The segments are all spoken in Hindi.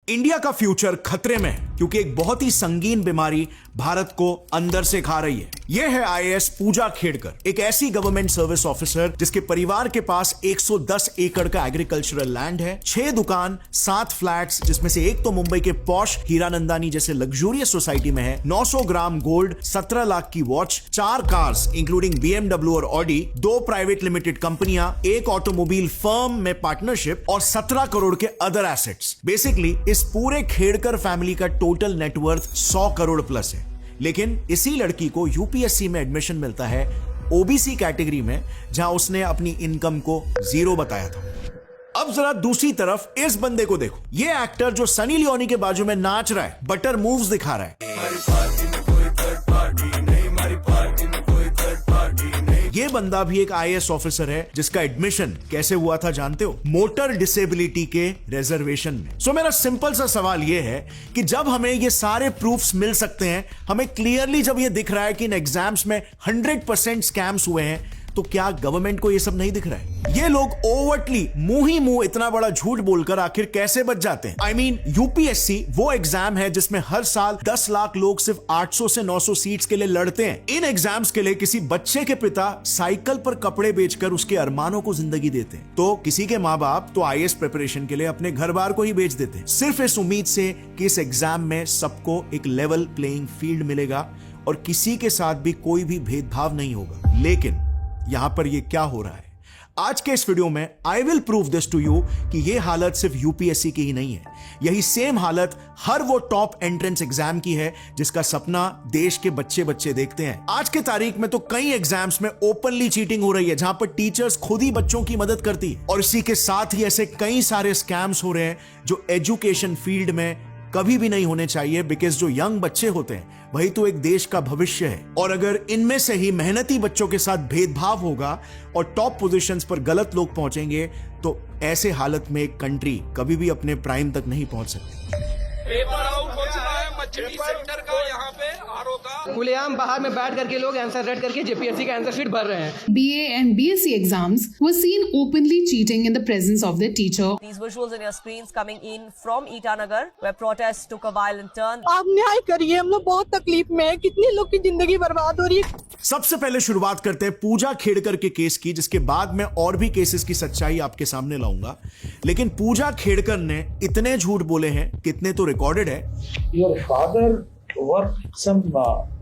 इंडिया का फ्यूचर खतरे में है क्योंकि एक बहुत ही संगीन बीमारी भारत को अंदर से खा रही है। यह है आईएएस पूजा खेड़कर, एक ऐसी गवर्नमेंट सर्विस ऑफिसर जिसके परिवार के पास 110 एकड़ का एग्रीकल्चरल लैंड है, 6 दुकान, 7 फ्लैट्स जिसमें से एक तो मुंबई के पॉश हीरानंदानी जैसे लग्जूरियस सोसाइटी में है, 900 ग्राम गोल्ड, 17 लाख की वॉच, 4 कार्स इंक्लूडिंग BMW और ऑडी, 2 प्राइवेट लिमिटेड कंपनियां, एक ऑटोमोबाइल फर्म में पार्टनरशिप और 17 करोड़ के अदर एसेट्स। बेसिकली इस पूरे खेड़कर फैमिली का टोटल नेटवर्थ 100 करोड़ प्लस है। लेकिन इसी लड़की को यूपीएससी में एडमिशन मिलता है ओबीसी कैटेगरी में, जहां उसने अपनी इनकम को 0 बताया था। अब जरा दूसरी तरफ इस बंदे को देखो, ये एक्टर जो सनी लियोनी के बाजू में नाच रहा है, बटर मूव्स दिखा रहा है। ये बंदा भी एक आईएएस ऑफिसर है जिसका एडमिशन कैसे हुआ था जानते हो? मोटर डिसेबिलिटी के रिजर्वेशन में। सो मेरा सिंपल सा सवाल ये है कि जब हमें ये सारे प्रूफ्स मिल सकते हैं, हमें क्लियरली जब ये दिख रहा है कि इन एग्जाम्स में 100% स्कैम्स हुए हैं, तो क्या गवर्नमेंट को ये सब नहीं दिख रहा है? ये लोग ओवरटली मुंह ही मुंह इतना बड़ा झूठ बोलकर आखिर कैसे बच जाते हैं? I mean, यूपीएससी वो एग्जाम है जिसमें हर साल 10 लाख लोग सिर्फ 800 से 900 सीट्स के लिए लड़ते हैं। इन एग्जाम्स के लिए किसी बच्चे के पिता साइकिल पर कपड़े बेचकर उसके अरमानों को जिंदगी देते हैं, तो किसी के माँ बाप तो आईएएस प्रिपरेशन के लिए अपने घर बार को ही बेच देते हैं, सिर्फ इस उम्मीद से कि इस एग्जाम में सबको एक लेवल प्लेइंग फील्ड मिलेगा और किसी के साथ भी कोई भी भेदभाव नहीं होगा। लेकिन यहां पर ये क्या हो रहा है? आज के इस वीडियो में I will prove this to you कि ये हालत सिर्फ यूपीएससी की ही नहीं है। यही सेम हालत हर वो टॉप एंट्रेंस एग्जाम की है जिसका सपना देश के बच्चे देखते हैं। आज के तारीख में तो कई एग्जाम्स में ओपनली चीटिंग हो रही है, जहां पर टीचर्स खुद ही बच्चों की मदद करती है, और इसी के साथ ही ऐसे कई सारे स्कैम्स हो रहे हैं जो एजुकेशन फील्ड में कभी भी नहीं होने चाहिए, बिकॉज जो यंग बच्चे होते हैं वही तो एक देश का भविष्य है। और अगर इनमें से ही मेहनती बच्चों के साथ भेदभाव होगा और टॉप पोजीशंस पर गलत लोग पहुंचेंगे, तो ऐसे हालत में एक कंट्री कभी भी अपने प्राइम तक नहीं पहुंच सकती। पेपर आउट हो चुका है मछली सेंटर का, यहाँ पे आरओ का खुलेआम बाहर में बैठ करके लोग आंसर रेड करके जेपीएससी का आंसर शीट भर रहे हैं। BA and BSc exams were seen openly cheating in the presence of their teacher. These visuals on your screens coming in from Itanagar, where protests took a violent turn. आप न्याय करिए, हम लोग बहुत तकलीफ में है, कितने लोग की जिंदगी बर्बाद हो रही है। सबसे पहले शुरुआत करते हैं पूजा खेड़कर के केस की, जिसके बाद मैं और भी केसेस की सच्चाई आपके सामने लाऊंगा। लेकिन पूजा खेड़कर ने इतने झूठ बोले हैं, कितने तो रिकॉर्डेड है। Your father worked some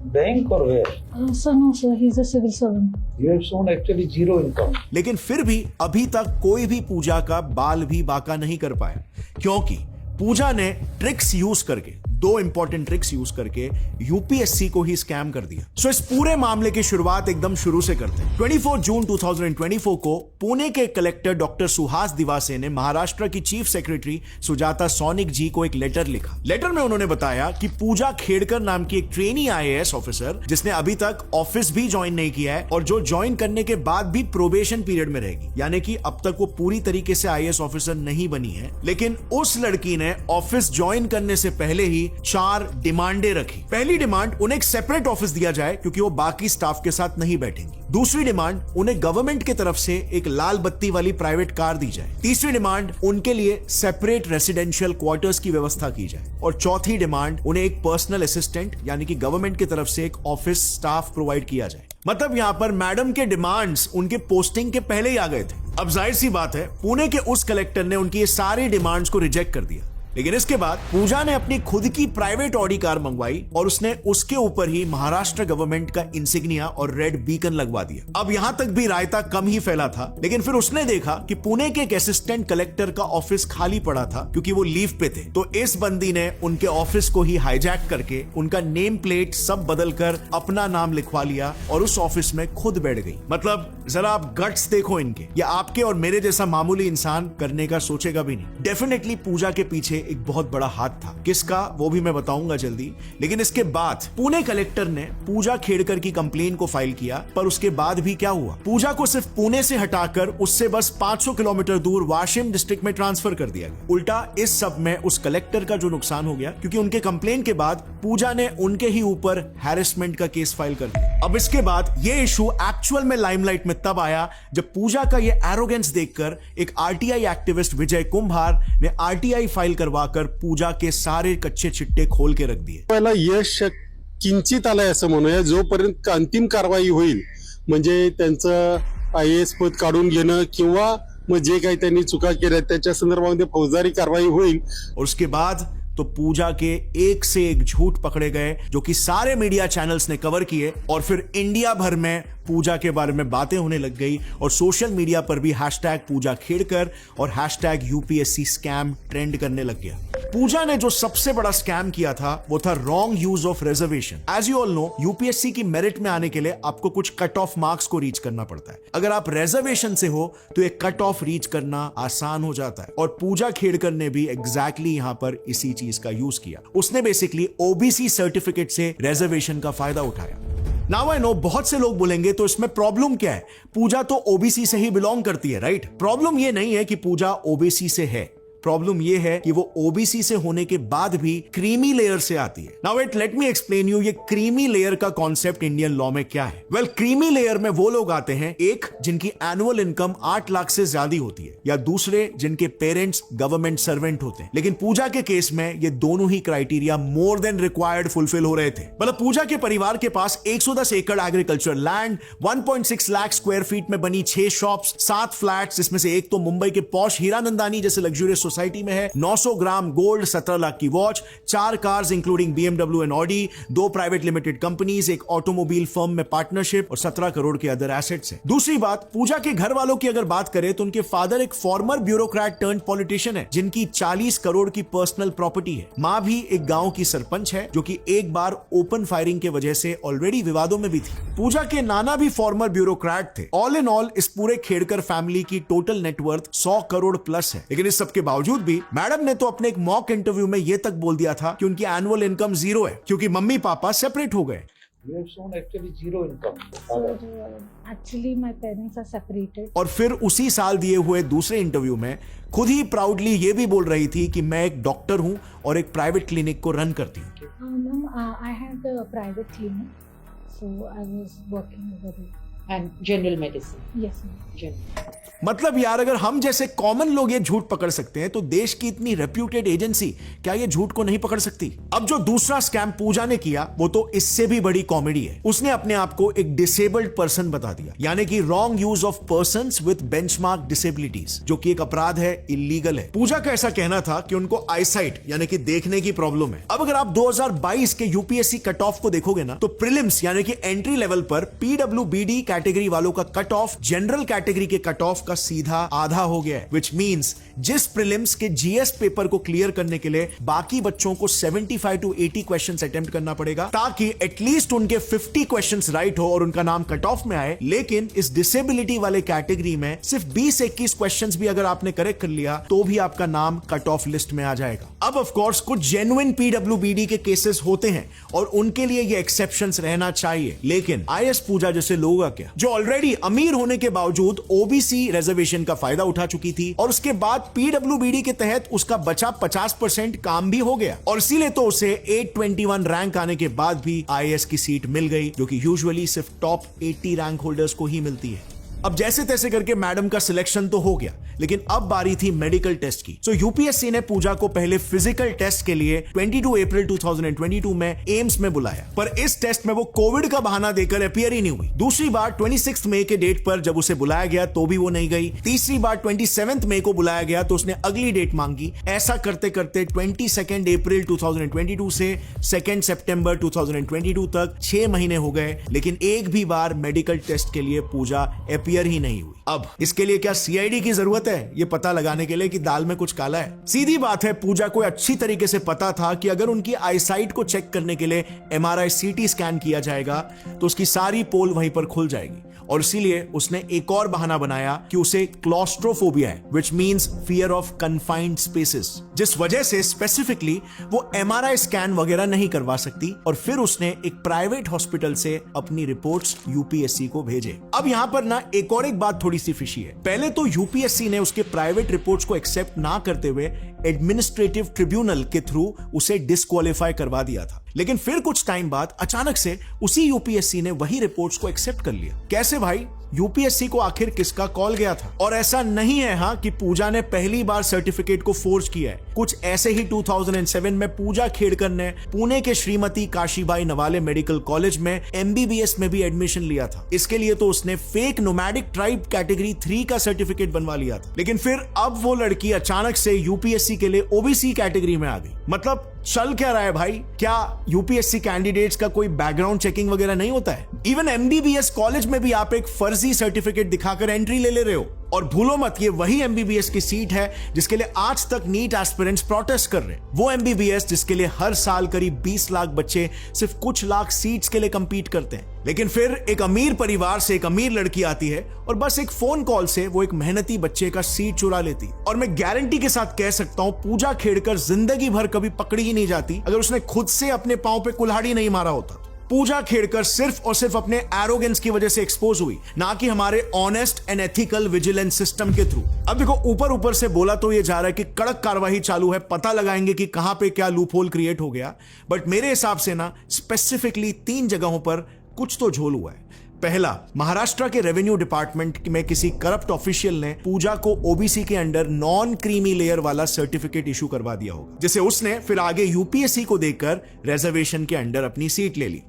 bank or where? Sir, no, sir. He's a civil servant. You have shown actually zero income. लेकिन फिर भी अभी तक कोई भी पूजा का बाल भी बाका नहीं कर पाया, क्योंकि पूजा ने ट्रिक्स यूज करके, 2 इंपॉर्टेंट ट्रिक्स यूज करके यूपीएससी को ही स्कैम कर दिया। सो इस पूरे मामले की शुरुआत एकदम शुरू से करते हैं। 24 जून 2024 को पुणे के कलेक्टर डॉक्टर सुहास दिवासे ने महाराष्ट्र की चीफ सेक्रेटरी सुजाता सोनिक जी को एक लेटर लिखा। लेटर में उन्होंने बताया कि पूजा खेड़कर नाम की एक ट्रेनी आईएएस ऑफिसर, जिसने अभी तक ऑफिस भी ज्वाइन नहीं किया है और जो ज्वाइन करने के बाद भी प्रोबेशन पीरियड में रहेगी, यानी कि अब तक वो पूरी तरीके से आईएएस ऑफिसर नहीं बनी है। लेकिन उस लड़की ने ऑफिस ज्वाइन करने से पहले ही 4 डिमांडें रखी। पहली डिमांड, उन्हें एक सेपरेट ऑफिस दिया जाए क्योंकि वो बाकी स्टाफ के साथ नहीं बैठेंगी। दूसरी डिमांड, उन्हें गवर्नमेंट की तरफ से एक लाल बत्ती वाली प्राइवेट कार दी जाए। तीसरी डिमांड, उनके लिए सेपरेट रेसिडेंशियल क्वार्टर्स की व्यवस्था की जाए। और चौथी डिमांड, उन्हें एक पर्सनल असिस्टेंट यानी कि गवर्नमेंट की तरफ से एक ऑफिस स्टाफ प्रोवाइड किया जाए। मतलब यहां पर मैडम के डिमांड्स उनके पोस्टिंग के पहले ही आ गए थे। अब जाहिर सी बात है, पुणे के उस कलेक्टर ने उनकी ये सारी डिमांड्स को रिजेक्ट कर दिया। लेकिन इसके बाद पूजा ने अपनी खुद की प्राइवेट ऑडी कार मंगवाई और उसने उसके ऊपर ही महाराष्ट्र गवर्नमेंट का इंसिग्निया और रेड बीकन लगवा दिया। अब यहां तक भी रायता कम ही फैला था, लेकिन फिर उसने देखा कि पुणे के एक असिस्टेंट कलेक्टर का ऑफिस खाली पड़ा था क्योंकि वो लीव पे थे। तो इस बंदी ने उनके ऑफिस को ही हाईजैक करके उनका नेम प्लेट सब बदल कर अपना नाम लिखवा लिया और उस ऑफिस में खुद बैठ गई। मतलब जरा आप गट्स देखो इनके, या आपके और मेरे जैसा मामूली इंसान करने का सोचेगा भी नहीं। डेफिनेटली पूजा के पीछे एक बहुत बड़ा हाथ था, किसका वो भी मैं बताऊंगा जल्दी। लेकिन इसके बाद पुणे कलेक्टर ने पूजा खेड़कर की कंप्लेन को फाइल किया, पर उसके बाद भी क्या हुआ? पूजा को सिर्फ पुणे से हटाकर उससे बस 500 किलोमीटर दूर वाशिम डिस्ट्रिक्ट में ट्रांसफर कर दिया गया। उल्टा इस सब में उस कलेक्टर का जो नुकसान हो गया, क्योंकि उनके कंप्लेन के बाद पूजा ने उनके ही ऊपर हैरेसमेंट का केस फाइल कर दिया। अब इसके बाद ये इशू एक्चुअल में लाइमलाइट में तब आया जब पूजा का ये एरोगेंस देखकर एक आरटीआई एक्टिविस्ट विजय कुंभार ने आरटीआई फाइल करवा करवाकर पूजा के सारे कच्चे चिट्टे खोल के रख दिए। पहिला यश किंचित आलंय असं म्हणूया, जोपर्यंत अंतिम कारवाई होईल म्हणजे त्यांचं IAS पद काढून घेणं किंवा मग जे काही त्यांनी चुका केल्या त्याच्या संदर्भामध्ये फौजदारी कारवाई होईल। और उसके बाद तो पूजा के एक से एक झूठ पकड़े गए जो कि सारे मीडिया चैनल्स ने कवर किए, और फिर इंडिया भर में पूजा के बारे में बातें होने लग गई और सोशल मीडिया पर भी हैशटैग पूजा खेड़कर और हैशटैग UPSC स्कैम ट्रेंड करने लग गया। पूजा ने जो सबसे बड़ा स्कैम किया था वो था wrong use of reservation. As you all know, UPSC की मेरिट में आने के लिए आपको कुछ कट ऑफ मार्क्स को रीच करना पड़ता है। अगर आप रिजर्वेशन से हो तो एक कट ऑफ रीच करना आसान हो जाता है, और पूजा खेड़कर ने भी एग्जैक्टली यहां पर इसी चीज का यूज किया। उसने बेसिकली OBC सर्टिफिकेट से रिजर्वेशन का फायदा उठाया। नाउ आई नो बहुत से लोग बोलेंगे तो इसमें प्रॉब्लम क्या है, पूजा तो OBC से ही बिलोंग करती है, राइट? प्रॉब्लम ये नहीं है कि पूजा OBC से है, प्रॉब्लम यह है कि वो OBC से होने के बाद भी क्रीमी लेयर से आती है। Now wait, let me explain you ये क्रीमी लेयर का कॉन्सेप्ट इंडियन लॉ में क्या है। वेल, क्रीमी लेयर में वो लोग आते हैं, एक जिनकी एनुअल इनकम 8 लाख से ज्यादा होती है, या दूसरे जिनके पेरेंट्स गवर्नमेंट सर्वेंट होते हैं। लेकिन पूजा के केस में ये दोनों ही criteria more than required fulfil हो रहे थे। मतलब पूजा के परिवार के पास 110 एकड़ agriculture land, 1.6 lakh square feet में बनी 6 शॉप्स, 7 फ्लैट्स, जिसमें से एक तो मुंबई के पॉश हीरानंदानी जैसे लग्जूरियस सोसाइटी में है, 900 ग्राम गोल्ड, 17 लाख की watch, 4 cars including BMW and Audi, 2 private limited companies, एक ऑटोमोबाइल फर्म में पार्टनरशिप और 17 करोड़ के अदर एसेट्स हैं। दूसरी बात, पूजा के घर वालों की अगर बात करें तो उनके फादर एक फॉर्मर ब्यूरोक्रेट टर्न पॉलिटिशियन है, जिनकी 40 करोड़ की पर्सनल प्रॉपर्टी है। मां भी एक गांव की सरपंच है, जो कि एक बार ओपन फायरिंग के वजह से ऑलरेडी विवादों में भी थी। पूजा के नाना भी फॉर्मर ब्यूरोक्रेट थे। ऑल इन ऑल इस पूरे खेड़कर फैमिली की टोटल नेटवर्थ 100 करोड़ प्लस है। लेकिन इस सबके बावजूद भी मैडम ने तो अपने एक मॉक इंटरव्यू में यह तक बोल दिया था कि उनकी एनुअल इनकम 0 है, क्योंकि मम्मी पापा सेपरेट हो गए। You have shown actually zero income. Actually, my parents are separated. और फिर उसी साल दिए हुए दूसरे इंटरव्यू में खुद ही प्राउडली ये भी बोल रही थी कि मैं एक डॉक्टर हूं और एक प्राइवेट क्लिनिक को रन करती हूं। Ma'am, I had a private clinic, so I was working over there. And general medicine. Yes, ma'am. General. मतलब यार, अगर हम जैसे कॉमन लोग ये झूठ पकड़ सकते हैं तो देश की इतनी रेप्यूटेड एजेंसी क्या ये झूठ को नहीं पकड़ सकती? अब जो दूसरा स्कैम पूजा ने किया वो तो इससे भी बड़ी कॉमेडी है। उसने अपने आप को एक डिसेबल्ड पर्सन बता दिया, यानी कि wrong use of persons with benchmark disabilities, जो कि एक अपराध है, इलीगल है। पूजा का ऐसा कहना था कि उनको आईसाइट यानी कि देखने की प्रॉब्लम है। अब अगर आप 2022 के UPSC कट ऑफ को देखोगे ना, तो प्रीलिम्स यानी कि एंट्री लेवल पर PWBD कैटेगरी वालों का कट ऑफ जनरल कैटेगरी के कट ऑफ का सीधा आधा हो गया है, विच मींस जिस प्रीलिम्स के GS पेपर को क्लियर करने के लिए बाकी बच्चों को 75 to 80 क्वेश्चंस अटेम्प्ट करना पड़ेगा, ताकि एटलीस्ट उनके 50 क्वेश्चंस राइट हो और उनका नाम कट ऑफ में आए। लेकिन इस डिसेबिलिटी वाले कैटेगरी में सिर्फ 20-21 क्वेश्चंस भी अगर आपने करेक्ट कर लिया तो भी आपका नाम कट ऑफ लिस्ट में आ जाएगा। अब ऑफ कोर्स कुछ जेन्युइन PWBD के केसेस होते हैं और उनके लिए ये एक्सेप्शंस रहना चाहिए, लेकिन IS पूजा जैसे लोगों का क्या, जो ऑलरेडी अमीर होने के बावजूद OBC रिजर्वेशन का फायदा उठा चुकी थी और उसके बाद PWBD के तहत उसका बचा 50% काम भी हो गया, और इसीलिए तो उसे 821 रैंक आने के बाद भी IAS की सीट मिल गई, जो कि यूजुअली सिर्फ टॉप 80 रैंक होल्डर्स को ही मिलती है। अब जैसे तैसे करके मैडम का सिलेक्शन तो हो गया, लेकिन अब बारी थी मेडिकल टेस्ट की। सो UPSC ने पूजा को पहले फिजिकल टेस्ट के लिए 22 अप्रैल 2022 में एम्स में बुलाया, पर इस टेस्ट में वो कोविड का बहाना देकर अपीयर ही नहीं हुई। दूसरी बार 26 मई के डेट पर जब उसे बुलाया गया तो भी वो नहीं गई। तीसरी बार 27 मई को बुलाया गया तो उसने अगली डेट मांगी। ऐसा करते करते 22 अप्रैल 2022 से 2 सितंबर 2022 तक 6 महीने हो गए, लेकिन एक भी बार मेडिकल टेस्ट के लिए पूजा अपीयर ही नहीं हुई। अब इसके लिए क्या CID की जरूरत है ये पता लगाने के लिए कि दाल में कुछ काला है? सीधी बात है, पूजा को अच्छी तरीके से पता था कि अगर उनकी आईसाइट को चेक करने के लिए MRI CT स्कैन किया जाएगा तो उसकी सारी पोल वहीं पर खुल जाएगी, और इसीलिए उसने एक और बहाना बनाया कि उसे क्लॉस्ट्रोफोबिया है, which means fear of confined spaces, जिस वजह से स्पेसिफिकली वो MRI स्कैन वगैरह नहीं करवा सकती, और फिर उसने एक प्राइवेट हॉस्पिटल से अपनी रिपोर्ट्स UPSC को भेजे। अब यहां पर ना एक और एक बात थोड़ी सी फिशी है। पहले तो UPSC ने उसके प्राइवेट रिपोर्ट्स को एक्सेप्ट ना करते हुए एडमिनिस्ट्रेटिव ट्रिब्यूनल के थ्रू उसे डिस्क्वालीफाई करवा दिया था, लेकिन फिर कुछ टाइम बाद अचानक से उसी UPSC ने वही रिपोर्ट्स को एक्सेप्ट कर लिया। कैसे भाई? यूपीएससी को आखिर किसका कॉल गया था। और ऐसा नहीं है हाँ कि पूजा ने पहली बार सर्टिफिकेट को फोर्ज किया है। कुछ ऐसे ही 2007 में पूजा खेड़कर ने पुणे के श्रीमती काशीबाई नवाले मेडिकल कॉलेज में एमबीबीएस में भी एडमिशन लिया था। इसके लिए तो उसने फेक नोमैडिक ट्राइब कैटेगरी 3 का सर्टिफिकेट बनवा लिया था। लेकिन फिर अब वो लड़की अचानक से यूपीएससी के लिए ओबीसी कैटेगरी में आ गई। मतलब चल क्या रहा है भाई? क्या यूपीएससी कैंडिडेट्स का कोई बैकग्राउंड चेकिंग वगैरह नहीं होता है? इवन एमबीबीएस कॉलेज में भी आप एक फर्जी सर्टिफिकेट दिखाकर एंट्री ले रहे हो। और भूलो मत, ये वही एमबीबीएस की सीट है जिसके लिए आज तक नीट एस्पिरेंट्स प्रोटेस्ट कर रहे हैं। वो एमबीबीएस जिसके लिए हर साल करीब 20 लाख बच्चे सिर्फ कुछ लाख सीट्स के लिए कंपीट करते हैं। लेकिन फिर एक अमीर परिवार से एक अमीर लड़की आती है और बस एक फोन कॉल से वो एक मेहनती बच्चे का सीट चुरा लेती। और मैं गारंटी के साथ कह सकता हूं, पूजा खेड़कर जिंदगी भर कभी पकड़ी ही नहीं जाती अगर उसने खुद से अपने पांव पे कुल्हाड़ी नहीं मारा होता। पूजा खेड़कर सिर्फ और सिर्फ अपने एरोगेंस की वजह से एक्सपोज हुई, ना कि हमारे honest and ethical vigilance system के थ्रू। अब देखो, ऊपर से बोला तो ये जा रहा है कि कड़क कार्रवाई चालू है, पता लगाएंगे कि कहां पे क्या लूपहोल क्रिएट हो गया। बट मेरे हिसाब से ना स्पेसिफिकली 3 जगहों पर कुछ तो झोल हुआ है। पहला, महाराष्ट्र के रेवेन्यू डिपार्टमेंट में किसी करप्ट ऑफिशियल ने पूजा को ओबीसी के अंडर नॉन क्रीमी लेयर वाला सर्टिफिकेट इशू करवा दिया होगा, जिसे उसने फिर आगे यूपीएससी को देकर रिजर्वेशन के अंडर अपनी सीट ले ली।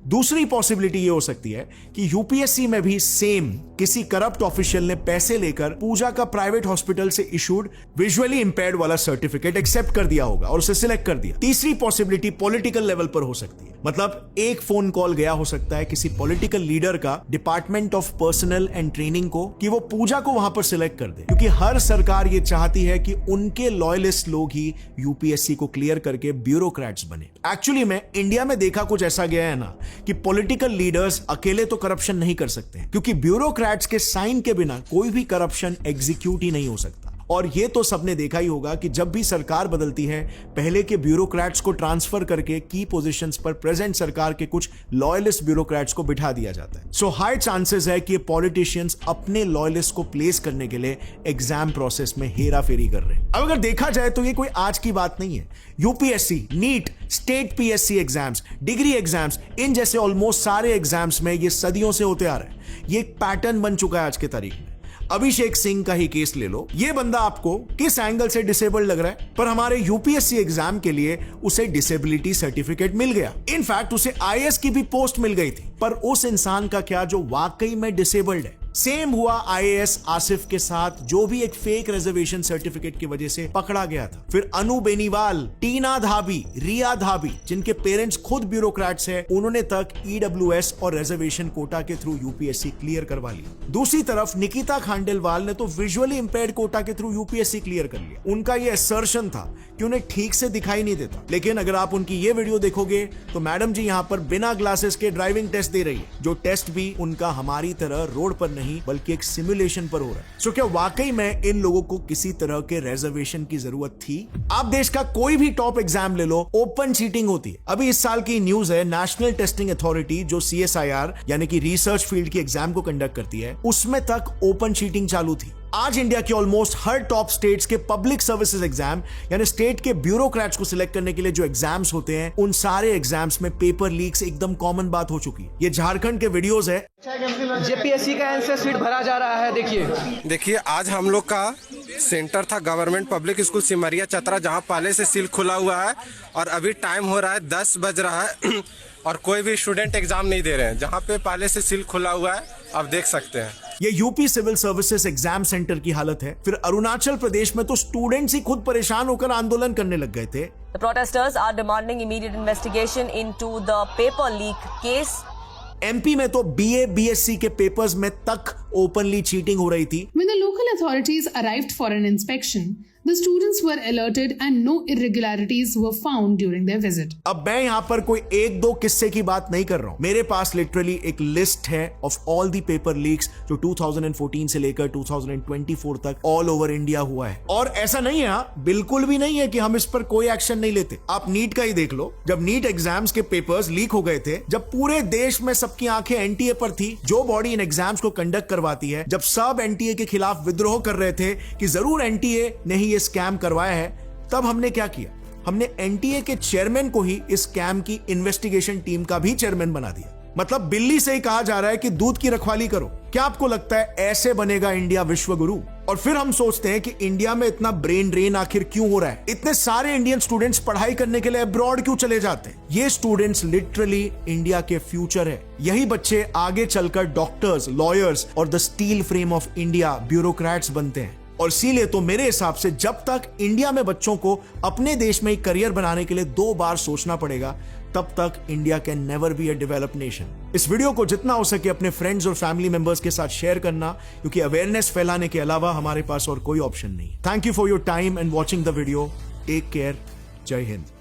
दूसरी पॉसिबिलिटी ये हो सकती है कि यूपीएससी में भी सेम किसी करप्ट ऑफिशियल ने पैसे लेकर पूजा का प्राइवेट हॉस्पिटल से इशूड विजुअली इंपेयर्ड वाला सर्टिफिकेट एक्सेप्ट कर दिया होगा और उसे सिलेक्ट कर दिया। तीसरी पॉसिबिलिटी पॉलिटिकल लेवल पर हो सकती है। मतलब एक फोन कॉल गया हो सकता है किसी पॉलिटिकल लीडर का department of personal and training को कि वो पूजा को वहां पर सिलेक्ट कर दे, क्योंकि हर सरकार ये चाहती है कि उनके लॉयलिस्ट लोग ही यूपीएससी को क्लियर करके ब्यूरोक्रेट्स बने। एक्चुअली में इंडिया में देखा कुछ ऐसा गया है ना कि पॉलिटिकल लीडर्स अकेले तो करप्शन नहीं कर सकते, क्योंकि ब्यूरोक्रेट्स के साइन के बिना कोई भी करप्शन एग्जीक्यूट ही नहीं हो सकता। और ये तो सबने देखा ही होगा कि जब भी सरकार बदलती है, पहले के ब्यूरोक्रेट्स को ट्रांसफर करके की पोजीशंस पर प्रेजेंट सरकार के कुछ लॉयलिस्ट ब्यूरोक्रेट्स को बिठा दिया जाता है। सो हाई चांसेस है कि पॉलिटिशियंस अपने लॉयलिस्ट को प्लेस करने के लिए एग्जाम प्रोसेस में हेरा फेरी कर रहे हैं। अब अगर देखा जाए तो ये कोई आज की बात नहीं है। UPSC, NEET, state PSC exams, degree exams, इन जैसे ऑलमोस्ट सारे एग्जाम्स में ये सदियों से होते आ रहे हैं। ये एक पैटर्न बन चुका है आज के तारीख में। अभिषेक सिंह का ही केस ले लो, ये बंदा आपको किस एंगल से डिसेबल्ड लग रहा है, पर हमारे यूपीएससी एग्जाम के लिए उसे डिसेबिलिटी सर्टिफिकेट मिल गया। इनफैक्ट उसे आईएएस की भी पोस्ट मिल गई थी। पर उस इंसान का क्या जो वाकई में डिसेबल्ड है? सेम हुआ आईएएस आसिफ के साथ, जो भी एक फेक रिजर्वेशन सर्टिफिकेट की वजह से पकड़ा गया था। फिर अनु बेनीवाल, टीना धाबी, रिया धाबी, जिनके पेरेंट्स खुद ब्यूरोक्रेट्स हैं, उन्होंने तक ईडब्ल्यूएस और रिजर्वेशन कोटा के थ्रू यूपीएससी क्लियर करवा लिया। दूसरी तरफ निकिता खांडेलवाल ने तो विजुअली इंपेयर्ड कोटा के थ्रू यूपीएससी क्लियर कर लिया। उनका यह असर्शन था कि उन्हें ठीक से दिखाई नहीं देता, लेकिन अगर आप उनकी ये वीडियो देखोगे तो मैडम जी यहाँ पर बिना ग्लासेस के ड्राइविंग टेस्ट दे रही है, जो टेस्ट भी उनका हमारी तरह रोड पर नहीं बल्कि एक सिमुलेशन पर हो रहा है। सो क्या वाकई में इन लोगों को किसी तरह के रिजर्वेशन की जरूरत थी? आप देश का कोई भी टॉप एग्जाम ले लो, ओपन चीटिंग होती है। अभी इस साल की न्यूज है, नेशनल टेस्टिंग अथॉरिटी जो सीएसआईआर यानी कि रिसर्च फील्ड की एग्जाम को कंडक्ट करती है, उसमें तक ओपन चीटिंग चालू थी। आज इंडिया के ऑलमोस्ट हर टॉप स्टेट्स के पब्लिक सर्विसेज एग्जाम यानी स्टेट के ब्यूरोक्रेट्स को सिलेक्ट करने के लिए जो एग्जाम्स होते हैं, उन सारे एग्जाम्स में पेपर लीक्स एकदम कॉमन बात हो चुकी है। ये झारखंड के वीडियोस है। जेपीएससी का आंसर शीट भरा जा रहा है। देखिए आज हम लोग का सेंटर था government public school Simaria Chatra, जहां पहले से सील खुला हुआ है और अभी टाइम हो रहा है 10 बज रहा है और कोई भी स्टूडेंट एग्जाम नहीं दे रहे हैं। जहां पे पहले से सील खुला हुआ है, आप देख सकते हैं। ये UP civil services exam centre की हालत है। फिर अरुणाचल प्रदेश में तो स्टूडेंट्स ही खुद परेशान होकर आंदोलन करने लग गए थे। The protesters are demanding immediate investigation into the paper leak case. MP में तो बीए बीएससी के पेपर्स में तक ओपनली चीटिंग हो रही थी। When the local authorities arrived for an inspection, the students were alerted and no irregularities were found during their visit. अब मैं यहाँ पर कोई एक दो किस्से की बात नहीं कर रहा हूँ। मेरे पास लिटरली एक लिस्ट है of all the paper leaks जो 2014 से लेकर 2024 तक ऑल ओवर इंडिया हुआ है। और ऐसा नहीं है, बिल्कुल भी नहीं है कि हम इस पर कोई एक्शन नहीं लेते। आप नीट का ही देख लो, जब नीट एग्जाम्स के पेपर्स लीक हो गए थे, जब पूरे देश में सबकी आंखें एनटीए पर थी, जो बॉडी इन एग्जाम्स को कंडक्ट करवाती है, जब सब एनटीए के खिलाफ विद्रोह कर रहे थे कि जरूर एनटीए ने ही ये स्कैम करवाया है, तब हमने क्या किया? हमने एनटीए के चेयरमैन को ही इस स्कैम की इन्वेस्टिगेशन टीम का भी चेयरमैन बना दिया। मतलब बिल्ली से ही कहा जा रहा है कि दूध की रखवाली करो। क्या आपको लगता है ऐसे बनेगा इंडिया विश्व गुरु? और फिर हम सोचते हैं कि इंडिया में इतना ब्रेन ड्रेन आखिर क्यों हो रहा है? इतने सारे इंडियन स्टूडेंट्स पढ़ाई करने के लिए अब्रॉड क्यों चले जाते हैं? ये स्टूडेंट्स लिटरली इंडिया के फ्यूचर है। यही बच्चे आगे चलकर डॉक्टर्स, लॉयर्स और the steel frame of India bureaucrats बनते हैं। और इसीलिए तो मेरे हिसाब से जब तक इंडिया में बच्चों को अपने देश में एक करियर बनाने के लिए 2 बार सोचना पड़ेगा, तब तक India can never be a developed nation. इस वीडियो को जितना हो सके अपने फ्रेंड्स और फैमिली मेंबर्स के साथ शेयर करना, क्योंकि अवेयरनेस फैलाने के अलावा हमारे पास और कोई ऑप्शन नहीं। Thank you for your time and watching the video. Take care. जय हिंद।